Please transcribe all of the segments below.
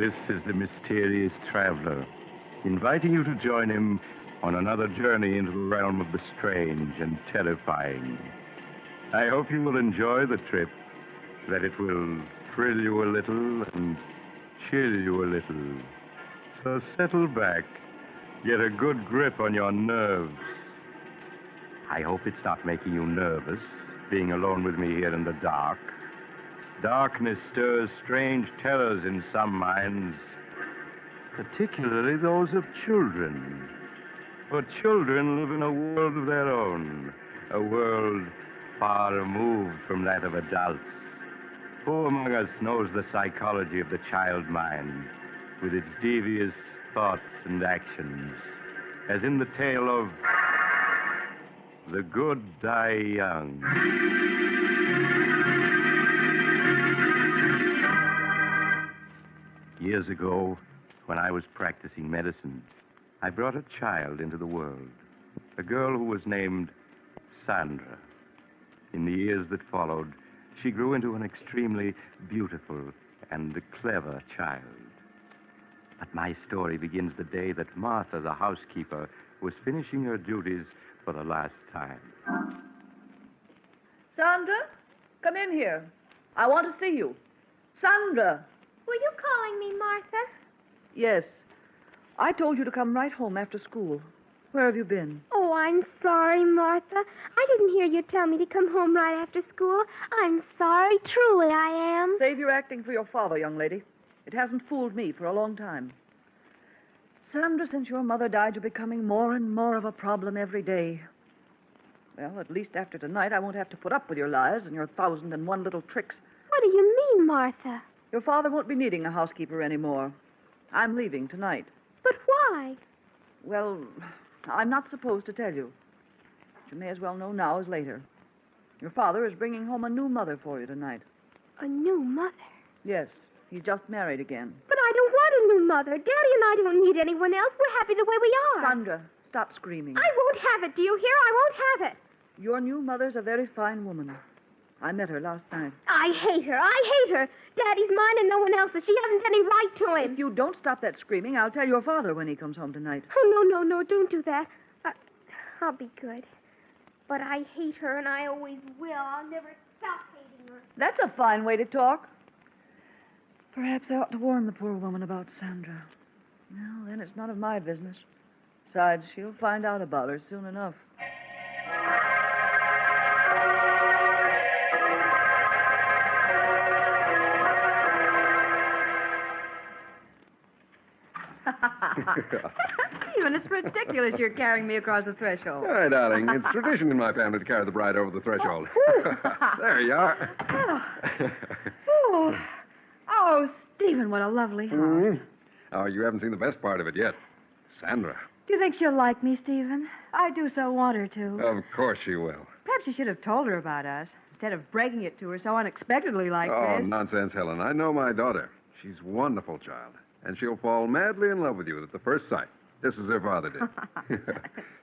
This is the mysterious traveler, inviting you to join him on another journey into the realm of the strange and terrifying. I hope you will enjoy the trip, that it will thrill you a little and chill you a little. So settle back, get a good grip on your nerves. I hope it's not making you nervous, being alone with me here in the dark. Darkness stirs strange terrors in some minds, particularly those of children. For children live in a world of their own, a world far removed from that of adults. Who among us knows the psychology of the child mind, with its devious thoughts and actions, as in the tale of The Good Die Young. Years ago, when I was practicing medicine, I brought a child into the world, a girl who was named Sandra. In the years that followed, she grew into an extremely beautiful and clever child. But my story begins the day that Martha, the housekeeper, was finishing her duties for the last time. Sandra, come in here. I want to see you. Sandra! Were you calling me, Martha? Yes. I told you to come right home after school. Where have you been? Oh, I'm sorry, Martha. I didn't hear you tell me to come home right after school. I'm sorry, truly I am. Save your acting for your father, young lady. It hasn't fooled me for a long time. Sandra, since your mother died, you're becoming more and more of a problem every day. Well, at least after tonight, I won't have to put up with your lies and your 1,001 little tricks. What do you mean, Martha? Your father won't be needing a housekeeper anymore. I'm leaving tonight. But why? Well, I'm not supposed to tell you. But you may as well know now as later. Your father is bringing home a new mother for you tonight. A new mother? Yes, he's just married again. But I don't want a new mother. Daddy and I don't need anyone else. We're happy the way we are. Sandra, stop screaming. I won't have it. Do you hear? I won't have it. Your new mother's a very fine woman. I met her last night. I hate her. I hate her. Daddy's mine and no one else's. She hasn't any right to him. If you don't stop that screaming, I'll tell your father when he comes home tonight. Oh, no, don't do that. I'll be good. But I hate her, and I always will. I'll never stop hating her. That's a fine way to talk. Perhaps I ought to warn the poor woman about Sandra. Well, then it's none of my business. Besides, she'll find out about her soon enough. Stephen, it's ridiculous you're carrying me across the threshold. All right, darling. It's tradition in my family to carry the bride over the threshold. There you are. Oh, Stephen, what a lovely house. Mm-hmm. Oh, you haven't seen the best part of it yet. Sandra. Do you think she'll like me, Stephen? I do so want her to. Of course she will. Perhaps you should have told her about us, instead of breaking it to her so unexpectedly like Oh, this. nonsense, Helen. I know my daughter. She's a wonderful child. And she'll fall madly in love with you at the first sight, just as her father did.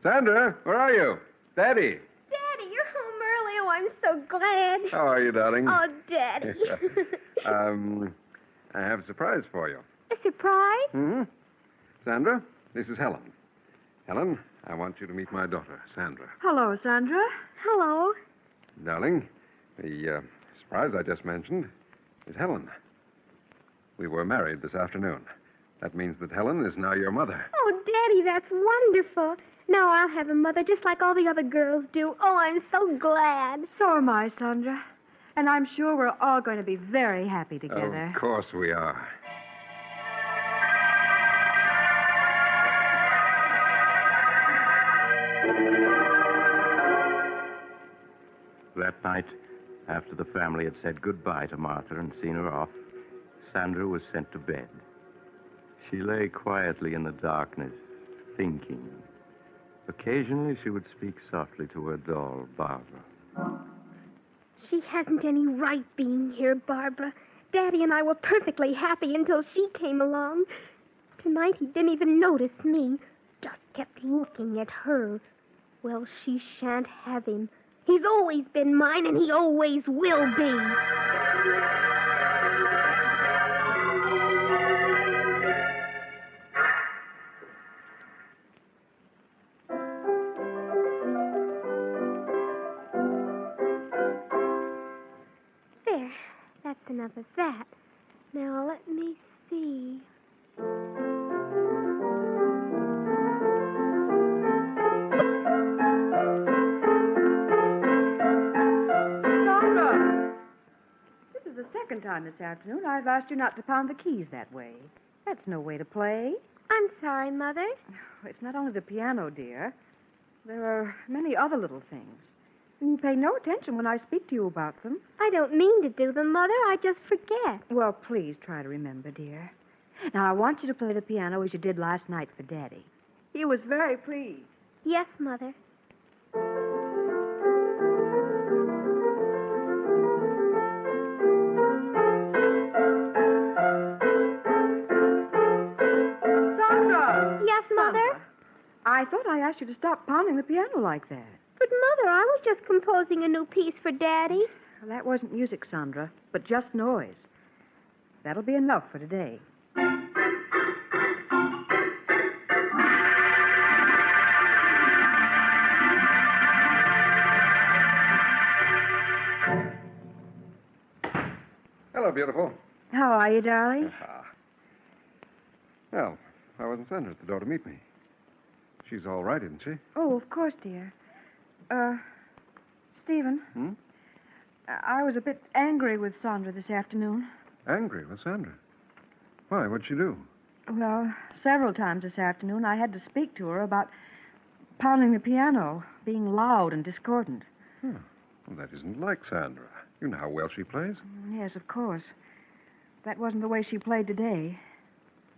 Sandra, where are you? Daddy. Daddy, you're home early. Oh, I'm so glad. How are you, darling? Oh, Daddy. I have a surprise for you. A surprise? Mm-hmm. Sandra, this is Helen. Helen, I want you to meet my daughter, Sandra. Hello, Sandra. Hello. Darling, the surprise I just mentioned is Helen. We were married this afternoon. That means that Helen is now your mother. Oh, Daddy, that's wonderful. Now I'll have a mother just like all the other girls do. Oh, I'm so glad. So am I, Sandra. And I'm sure we're all going to be very happy together. Of course we are. That night, after the family had said goodbye to Martha and seen her off, Sandra was sent to bed. She lay quietly in the darkness, thinking. Occasionally, she would speak softly to her doll, Barbara. She hasn't any right being here, Barbara. Daddy and I were perfectly happy until she came along. Tonight, he didn't even notice me. Just kept looking at her. Well, she shan't have him. He's always been mine, and he always will be. enough of that. Now, let me see. Sandra! This is the second time this afternoon I've asked you not to pound the keys that way. That's no way to play. I'm sorry, Mother. It's not only the piano, dear. There are many other little things. And you pay no attention when I speak to you about them. I don't mean to do them, Mother. I just forget. Well, please try to remember, dear. Now, I want you to play the piano as you did last night for Daddy. He was very pleased. Yes, Mother. Sandra! Yes, Mother? Sandra, I thought I asked you to stop pounding the piano like that. But, Mother, I was just composing a new piece for Daddy. Well, that wasn't music, Sandra, but just noise. That'll be enough for today. Hello, beautiful. How are you, darling? Well, I wasn't Sandra at the door to meet me. She's all right, isn't she? Oh, of course, dear. Stephen. Hmm? I was a bit angry with Sandra this afternoon. Angry with Sandra? Why? What'd she do? Well, several times this afternoon I had to speak to her about pounding the piano, being loud and discordant. Well, that isn't like Sandra. You know how well she plays. Yes, of course. That wasn't the way she played today.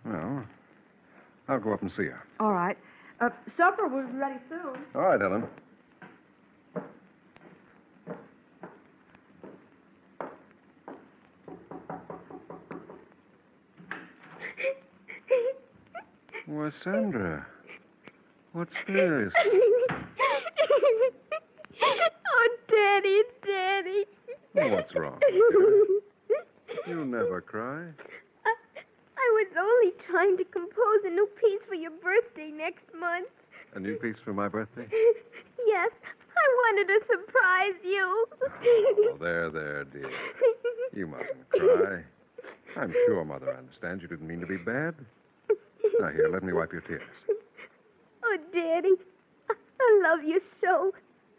Well, I'll go up and see her. All right. Supper will be ready soon. All right, Ellen. Why, Sandra, what's this? Oh, Daddy, Daddy. Well, what's wrong? You never cry. I was only trying to compose a new piece for your birthday next month. A new piece for my birthday? Yes, I wanted to surprise you. Oh, there, dear. You mustn't cry. I'm sure Mother understands you didn't mean to be bad. Now, here, let me wipe your tears. Oh, Daddy, I love you so.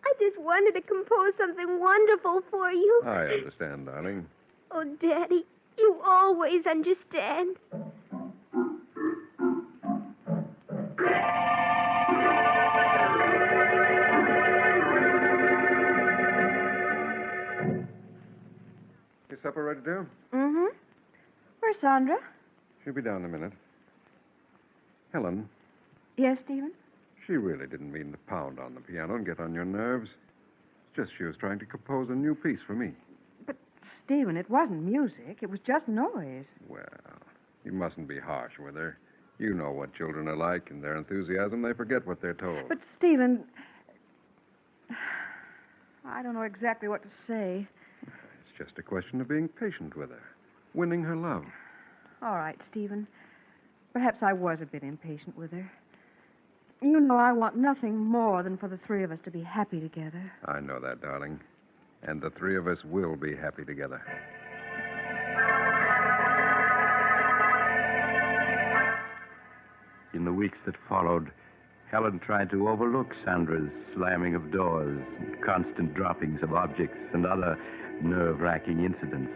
I just wanted to compose something wonderful for you. I understand, darling. Oh, Daddy, you always understand. Is supper ready, dear? Mm-hmm. Where's Sandra? She'll be down in a minute. Helen, Yes, Stephen? she really didn't mean to pound on the piano and get on your nerves. It's just she was trying to compose a new piece for me. But, Stephen, it wasn't music. It was just noise. Well, you mustn't be harsh with her. You know what children are like. In their enthusiasm, they forget what they're told. But, Stephen, I don't know exactly what to say. It's just a question of being patient with her, winning her love. All right, Stephen. Perhaps I was a bit impatient with her. You know I want nothing more than for the three of us to be happy together. I know that, darling. And the three of us will be happy together. In the weeks that followed, Helen tried to overlook Sandra's slamming of doors, and constant droppings of objects, and other nerve-wracking incidents.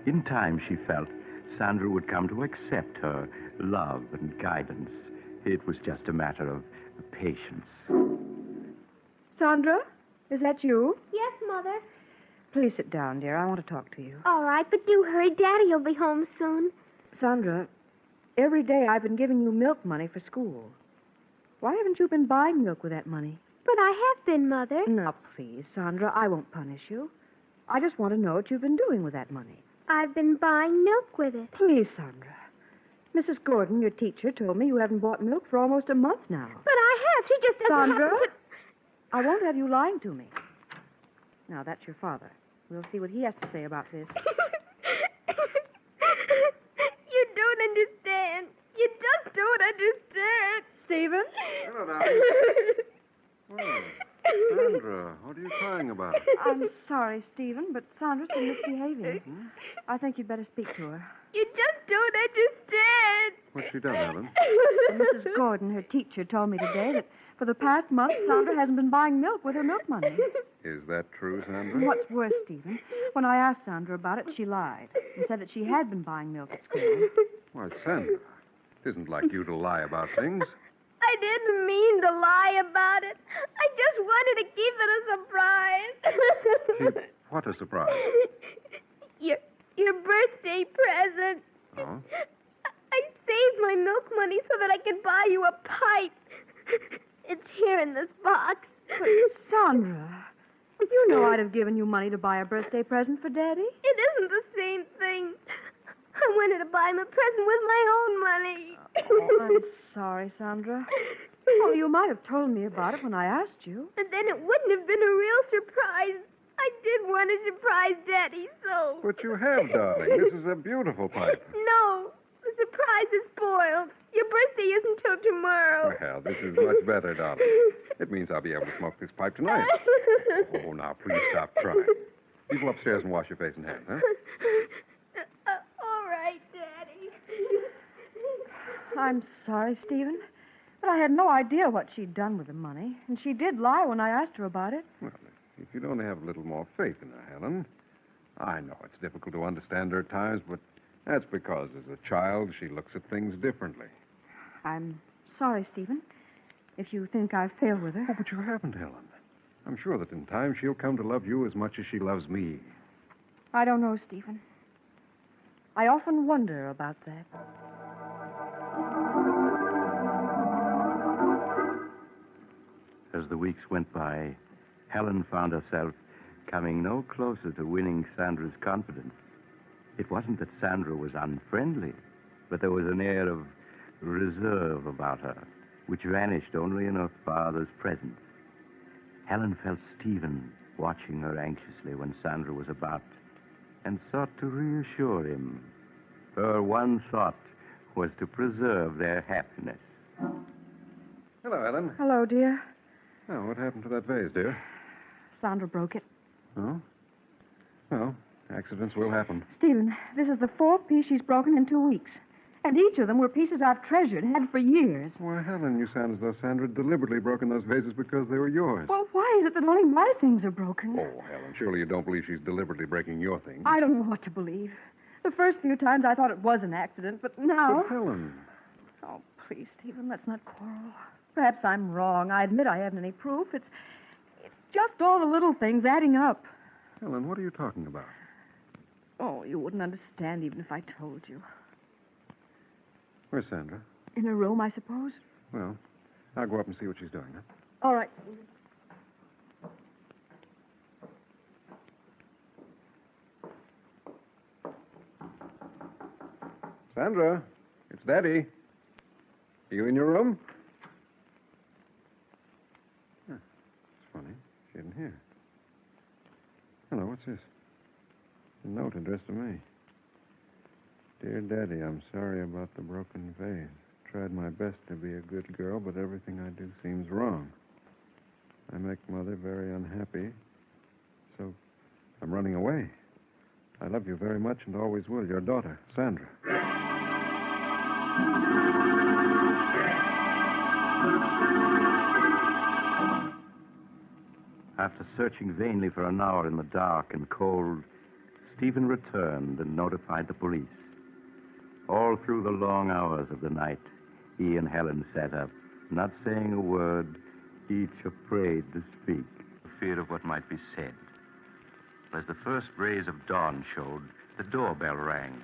In time, she felt, Sandra would come to accept her love and guidance. It was just a matter of patience. Sandra, is that you? Yes, Mother. Please sit down, dear. I want to talk to you. All right, but do hurry. Daddy'll be home soon. Sandra, every day I've been giving you milk money for school. Why haven't you been buying milk with that money? But I have been, Mother. Now, please, Sandra, I won't punish you. I just want to know what you've been doing with that money. I've been buying milk with it. Please, Sandra. Mrs. Gordon, your teacher, told me you haven't bought milk for almost a month now. But I have. She just doesn't Sandra? happen to... I won't have you lying to me. Now, that's your father. We'll see what he has to say about this. You don't understand. You just don't understand. Stephen? Hello, darling. Well, Sandra, what are you crying about? I'm sorry, Stephen, but Sandra's been misbehaving. I think you'd better speak to her. You just don't understand. What's she done, Helen? Well, Mrs. Gordon, her teacher, told me today that for the past month, Sandra hasn't been buying milk with her milk money. Is that true, Sandra? And what's worse, Stephen, when I asked Sandra about it, she lied and said that she had been buying milk at school. Why, Sandra, it isn't like you to lie about things. I didn't mean to lie about it. I just wanted to keep it a surprise. What a surprise. Your birthday present. Oh? I saved my milk money so that I could buy you a pipe. It's here in this box. But, Sandra, you know I'd have given you money to buy a birthday present for Daddy. It isn't the same thing. I wanted to buy him a present with my own money. Oh, I'm sorry, Sandra. Well, you might have told me about it when I asked you. And then it wouldn't have been a real surprise. I did want to surprise Daddy, so... But you have, darling. This is a beautiful pipe. No, the surprise is spoiled. Your birthday isn't till tomorrow. Well, this is much better, darling. It means I'll be able to smoke this pipe tonight. Oh, now, please stop crying. You go upstairs and wash your face and hands, huh? All right, Daddy. I'm sorry, Stephen, but I had no idea what she'd done with the money, and she did lie when I asked her about it. Well, if you'd only have a little more faith in her, Helen. I know it's difficult to understand her at times, but that's because as a child she looks at things differently. I'm sorry, Stephen, if you think I've failed with her. Oh, but you haven't, Helen. I'm sure that in time she'll come to love you as much as she loves me. I don't know, Stephen. I often wonder about that. As the weeks went by, Helen found herself coming no closer to winning Sandra's confidence. It wasn't that Sandra was unfriendly, but there was an air of reserve about her, which vanished only in her father's presence. Helen felt Stephen watching her anxiously when Sandra was about, and sought to reassure him. Her one thought was to preserve their happiness. Hello, Helen. Hello, dear. Oh, what happened to that vase, dear? Sandra broke it. Oh? Well, accidents will happen. Stephen, this is the fourth piece she's broken in 2 weeks. And each of them were pieces I've treasured, had for years. Why, Helen, you sound as though Sandra had deliberately broken those vases because they were yours. Well, why is it that only my things are broken? Oh, Helen, surely you don't believe she's deliberately breaking your things. I don't know what to believe. The first few times I thought it was an accident, but now... But, Helen... Oh, please, Stephen, let's not quarrel. Perhaps I'm wrong. I admit I haven't any proof. It's just all the little things adding up. Helen, what are you talking about? Oh, you wouldn't understand even if I told you. Where's Sandra? In her room, I suppose. Well, I'll go up and see what she's doing, huh? All right. Sandra, it's Daddy. Are you in your room? Huh, it's funny. She isn't here. Hello, what's this? A note addressed to me. Dear Daddy, I'm sorry about the broken vase. Tried my best to be a good girl, but everything I do seems wrong. I make Mother very unhappy, so I'm running away. I love you very much and always will. Your daughter, Sandra. After searching vainly for an hour in the dark and cold, Stephen returned and notified the police. All through the long hours of the night, he and Helen sat up, not saying a word, each afraid to speak, fear of what might be said. As the first rays of dawn showed, the doorbell rang.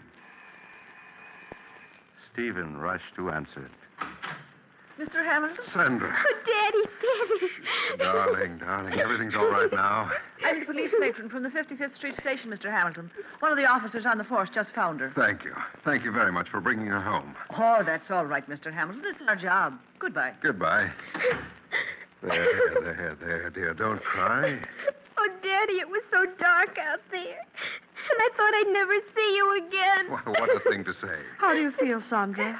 Stephen rushed to answer it. Mr. Hamilton? Sandra. Oh, Daddy. Darling, everything's all right now. I'm the police matron from the 55th Street station, Mr. Hamilton. One of the officers on the force just found her. Thank you. Thank you very much for bringing her home. Oh, that's all right, Mr. Hamilton. It's our job. Goodbye. Goodbye. There, dear. Don't cry. Oh, Daddy, it was so dark out there. And I thought I'd never see you again. Well, what a thing to say. How do you feel, Sandra?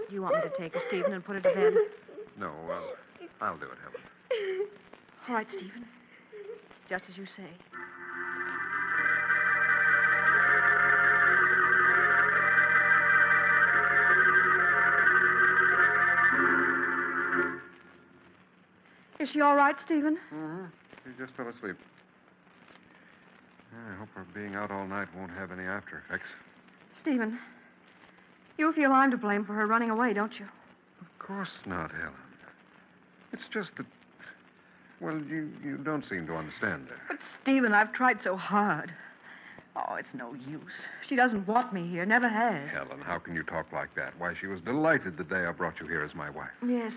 Do you want me to take her, Stephen, and put her to bed? No, I'll do it, Helen. All right, Stephen. Just as you say. Is she all right, Stephen? Mm-hmm. She just fell asleep. I hope her being out all night won't have any after effects. Stephen, you feel I'm to blame for her running away, don't you? Of course not, Helen. It's just that, well, you don't seem to understand her. But, Stephen, I've tried so hard. Oh, it's no use. She doesn't want me here, never has. Helen, how can you talk like that? Why, she was delighted the day I brought you here as my wife. Yes,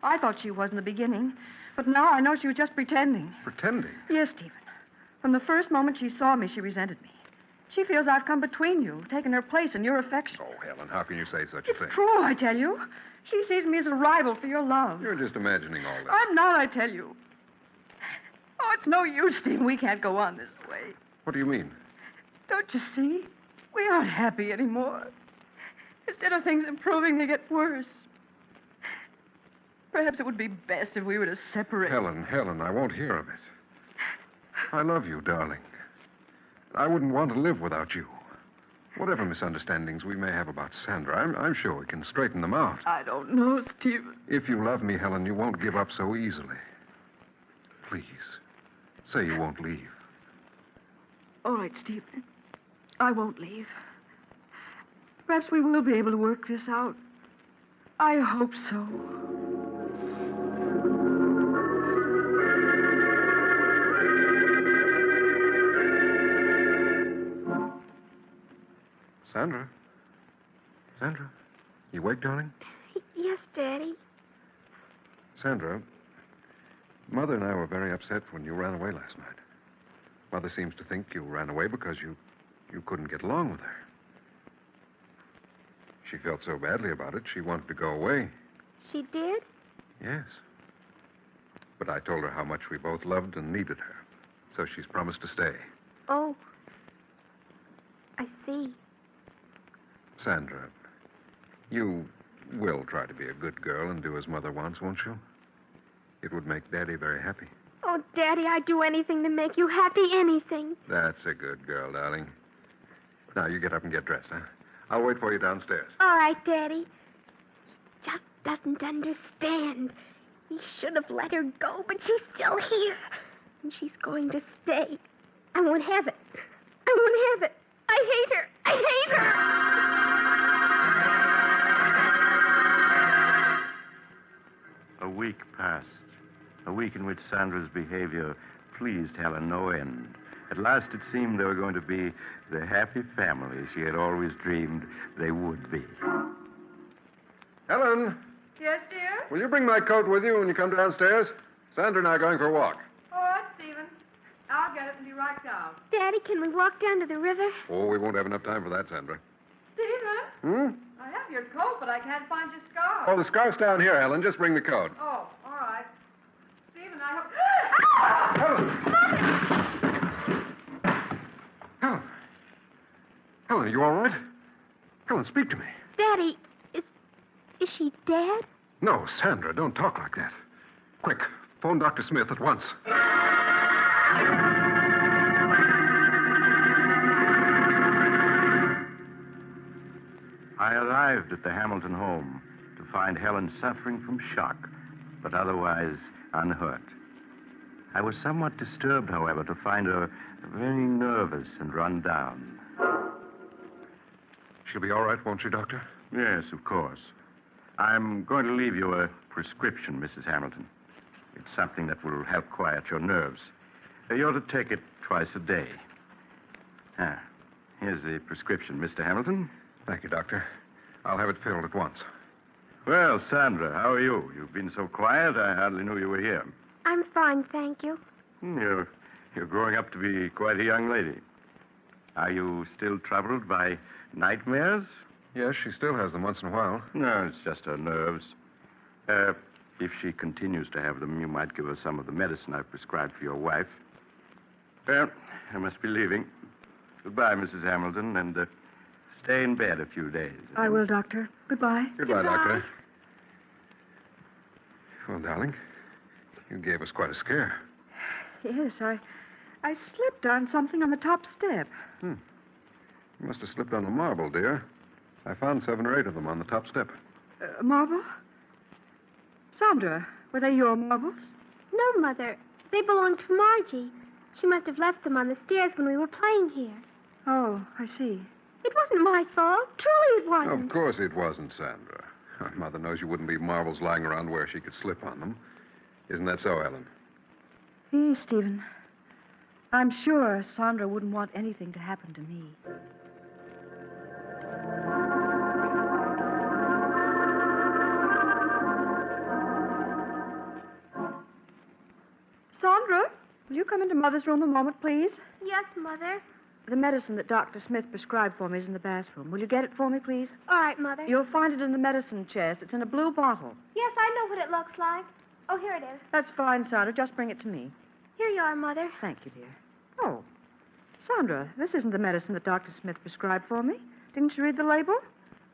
I thought she was in the beginning. But now I know she was just pretending. Pretending? Yes, Stephen. From the first moment she saw me, she resented me. She feels I've come between you, taken her place in your affection. Oh, Helen, how can you say such a It's thing? true, I tell you. She sees me as a rival for your love. You're just imagining all this. I'm not, I tell you. Oh, it's no use, Stephen. We can't go on this way. What do you mean? Don't you see? We aren't happy anymore. Instead of things improving, they get worse. Perhaps it would be best if we were to separate. Helen, I won't hear of it. I love you, darling. I wouldn't want to live without you. Whatever misunderstandings we may have about Sandra, I'm sure we can straighten them out. I don't know, Stephen. If you love me, Helen, you won't give up so easily. Please, say you won't leave. All right, Stephen. I won't leave. Perhaps we will be able to work this out. I hope so. Sandra? Sandra? You awake, darling? Yes, Daddy. Sandra, Mother and I were very upset when you ran away last night. Mother seems to think you ran away because you couldn't get along with her. She felt so badly about it, she wanted to go away. She did? Yes. But I told her how much we both loved and needed her. So she's promised to stay. Oh. I see. Sandra, you will try to be a good girl and do as Mother wants, won't you? It would make Daddy very happy. Oh, Daddy, I'd do anything to make you happy, anything. That's a good girl, darling. Now, you get up and get dressed, huh? I'll wait for you downstairs. All right, Daddy. He just doesn't understand. He should have let her go, but she's still here. And she's going to stay. I won't have it. I won't have it. I hate her. I hate her. A week passed. A week in which Sandra's behavior pleased Helen no end. At last it seemed they were going to be the happy family she had always dreamed they would be. Helen, Yes, dear? will you bring my coat with you when you come downstairs? Sandra and I are going for a walk. All right, Stephen. I'll get it and be right down. Daddy, can we walk down to the river? Oh, we won't have enough time for that, Sandra. Stephen? I have your coat, but I can't find your scarf. Oh, the scarf's down here, Helen. Just bring the coat. Oh, all right. Stephen, I hope... Helen! Helen, are you all right? Helen, speak to me. Daddy, is she dead? No, Sandra, don't talk like that. Quick, phone Dr. Smith at once. I arrived at the Hamilton home to find Helen suffering from shock, but otherwise unhurt. I was somewhat disturbed, however, to find her very nervous and run down. She'll be all right, won't she, Doctor? Yes, of course. I'm going to leave you a prescription, Mrs. Hamilton. It's something that will help quiet your nerves. You're to take it twice a day. Here's the prescription, Mr. Hamilton. Thank you, Doctor. I'll have it filled at once. Well, Sandra, how are you? You've been so quiet, I hardly knew you were here. I'm fine, thank you. You're growing up to be quite a young lady. Are you still troubled by nightmares? Yes, she still has them once in a while. No, it's just her nerves. If she continues to have them, you might give her some of the medicine I've prescribed for your wife. Well, I must be leaving. Goodbye, Mrs. Hamilton, and stay in bed a few days. I will, Doctor. Goodbye. Goodbye, Doctor. Well, darling, you gave us quite a scare. Yes, I slipped on something on the top step. You must have slipped on a marble, dear. I found 7 or 8 of them on the top step. Marble? Sandra, were they your marbles? No, Mother. They belong to Margie. She must have left them on the stairs when we were playing here. Oh, I see. It wasn't my fault. Truly it wasn't. Of course it wasn't, Sandra. Mother knows you wouldn't leave marbles lying around where she could slip on them. Isn't that so, Ellen? Yes, Stephen. I'm sure Sandra wouldn't want anything to happen to me. Sandra, will you come into Mother's room a moment, please? Yes, Mother. The medicine that Dr. Smith prescribed for me is in the bathroom. Will you get it for me, please? All right, Mother. You'll find it in the medicine chest. It's in a blue bottle. Yes, I know what it looks like. Oh, here it is. That's fine, Sandra. Just bring it to me. Here you are, Mother. Thank you, dear. Oh, Sandra, this isn't the medicine that Dr. Smith prescribed for me. Didn't you read the label?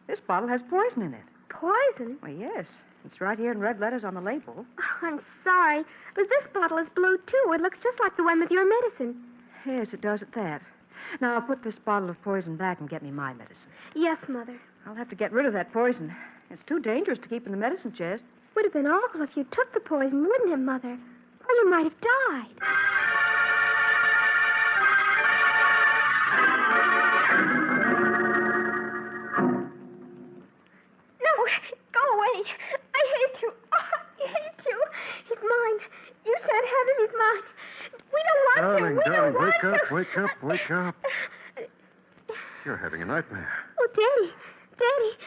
This bottle has poison in it. Poison? Well, yes. It's right here in red letters on the label. Oh, I'm sorry, but this bottle is blue, too. It looks just like the one with your medicine. Yes, it does at that. Now, I'll put this bottle of poison back and get me my medicine. Yes, Mother. I'll have to get rid of that poison. It's too dangerous to keep in the medicine chest. Would have been awful if you took the poison, wouldn't it, Mother? Or you might have died. No, go away. I hate you. Oh, I hate you. He's mine. You shan't have him. He's mine. We don't want you. We don't want wake you. up, wake up, wake up. You're having a nightmare. Oh, Daddy. Daddy.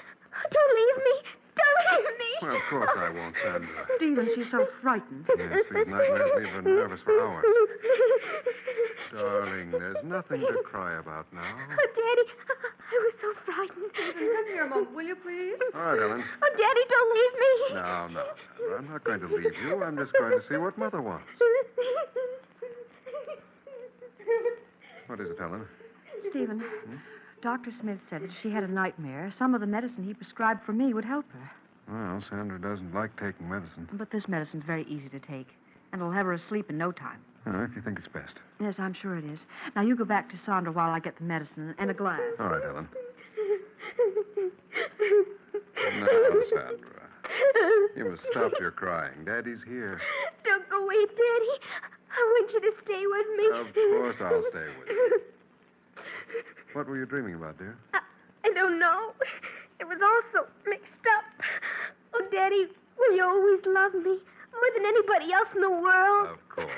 Don't leave me. Don't leave me. Well, of course I won't, Sandra. Stephen, she's so frightened. Yes, these nightmares leave her nervous for hours. Darling, there's nothing to cry about now. Oh, Daddy, I was so frightened. Come here a moment, will you, please? All right, Ellen. Oh, Daddy, don't leave me. No, no, Sandra. I'm not going to leave you. I'm just going to see what Mother wants. What is it, Ellen? Stephen, Dr. Smith said that if she had a nightmare, some of the medicine he prescribed for me would help her. Well, Sandra doesn't like taking medicine. But this medicine's very easy to take, and it'll have her asleep in no time. If you think it's best. Yes, I'm sure it is. Now, you go back to Sandra while I get the medicine and a glass. All right, Ellen. Now, Sandra. You must stop your crying. Daddy's here. Don't go away, Daddy. I want you to stay with me. Of course I'll stay with you. What were you dreaming about, dear? I don't know. It was all so mixed up. Oh, Daddy, will you always love me more than anybody else in the world? Of course.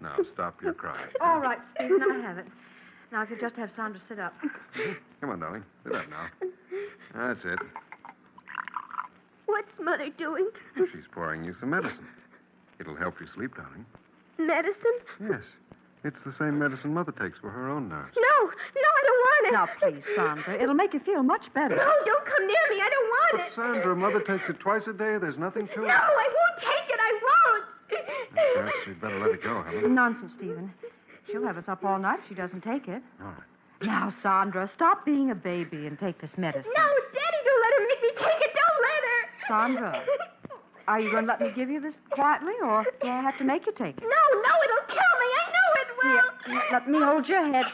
Now, stop your crying. All right, Stephen, I have it. Now, if you just have Sandra sit up. Come on, darling. Sit up now. That's it. What's Mother doing? She's pouring you some medicine. It'll help you sleep, darling. Medicine? Yes. It's the same medicine Mother takes for her own nerves. No, I don't want it. Now, please, Sandra. It'll make you feel much better. No, don't come near me. I don't want But, it. Sandra, Mother takes it twice a day. There's nothing to it. No, I won't take it. I won't. Perhaps you'd better let it go, Helen. Nonsense, Stephen. She'll have us up all night if she doesn't take it. All right. Now, Sandra, stop being a baby and take this medicine. No, Daddy, don't let her make me take it. Don't let her. Sandra, are you going to let me give you this quietly, or do I have to make you take it? No, it'll kill me. I know it will. Here, let me hold your head.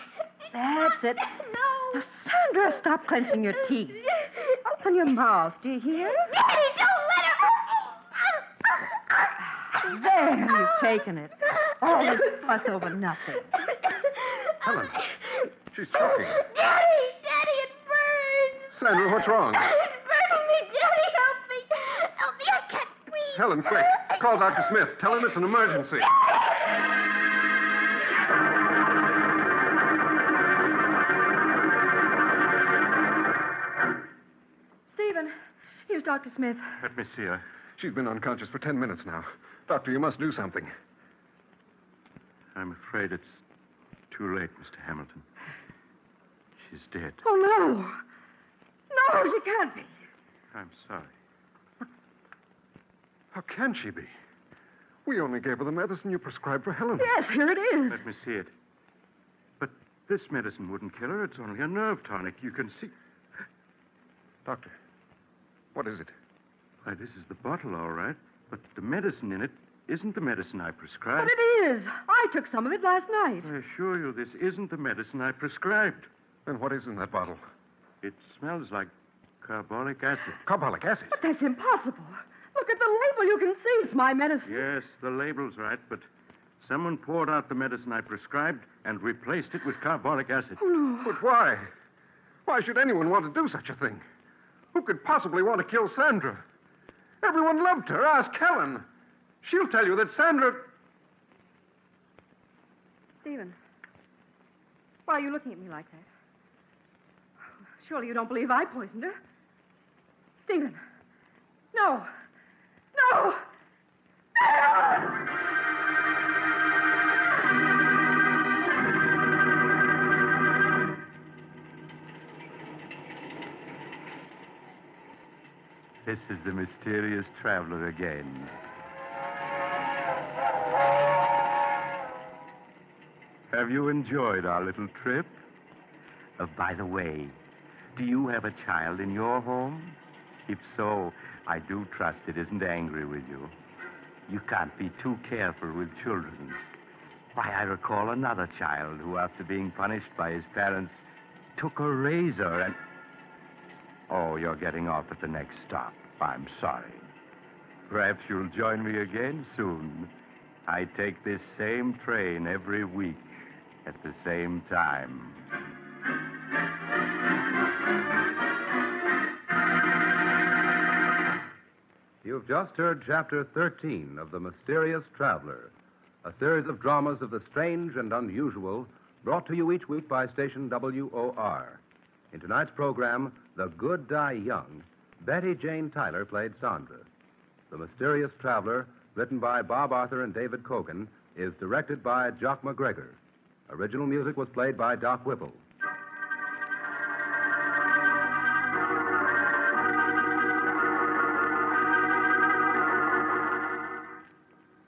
That's it. No. Now, Sandra, stop clenching your teeth. Open your mouth. Do you hear? Daddy, don't let her. There, you've taken it. All this fuss over nothing. Helen, she's choking. Daddy, it burns. Sandra, what's wrong? It's burning me. Daddy, help me. Help me. I can't breathe. Helen, quick. Call Dr. Smith. Tell him it's an emergency. Stephen, here's Dr. Smith. Let me see her. She's been unconscious for 10 minutes now. Doctor, you must do something. I'm afraid it's too late, Mr. Hamilton. She's dead. Oh, no. No, she can't be. I'm sorry. How can she be? We only gave her the medicine you prescribed for Helen. Yes, here it is. Let me see it. But this medicine wouldn't kill her. It's only a nerve tonic. You can see. Doctor, what is it? Why, this is the bottle, all right. But the medicine in it, isn't the medicine I But prescribed. it is. I took some of it last night. I assure you, this isn't the medicine I prescribed. Then what is in that bottle? It smells like carbolic acid. Carbolic acid. But that's impossible. Look at the label. You can see it's my medicine. Yes, the label's right, but someone poured out the medicine I prescribed and replaced it with carbolic acid. Oh, no. But why? Why should anyone want to do such a thing? Who could possibly want to kill Sandra? Everyone loved her. Ask Helen. She'll tell you that Sandra... Stephen, why are you looking at me like that? Surely you don't believe I poisoned her. Stephen. No. No! This is the mysterious traveler again. Have you enjoyed our little trip? By the way, do you have a child in your home? If so, I do trust it isn't angry with you. You can't be too careful with children. Why, I recall another child who, after being punished by his parents, took a razor and... Oh, you're getting off at the next stop. I'm sorry. Perhaps you'll join me again soon. I take this same train every week at the same time. You've just heard Chapter 13 of The Mysterious Traveler, a series of dramas of the strange and unusual brought to you each week by station WOR. In tonight's program, The Good Die Young, Betty Jane Tyler played Sandra. The Mysterious Traveler, written by Bob Arthur and David Kogan, is directed by Jock McGregor. Original music was played by Doc Whipple.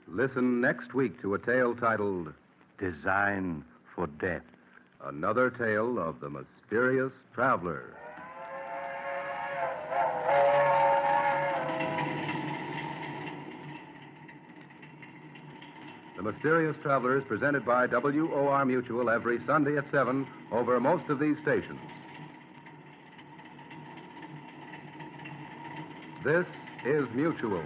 Listen next week to a tale titled Design for Death. Another Tale of the Mysterious Traveler. The Mysterious Traveler is presented by WOR Mutual every Sunday at 7 over most of these stations. This is Mutual.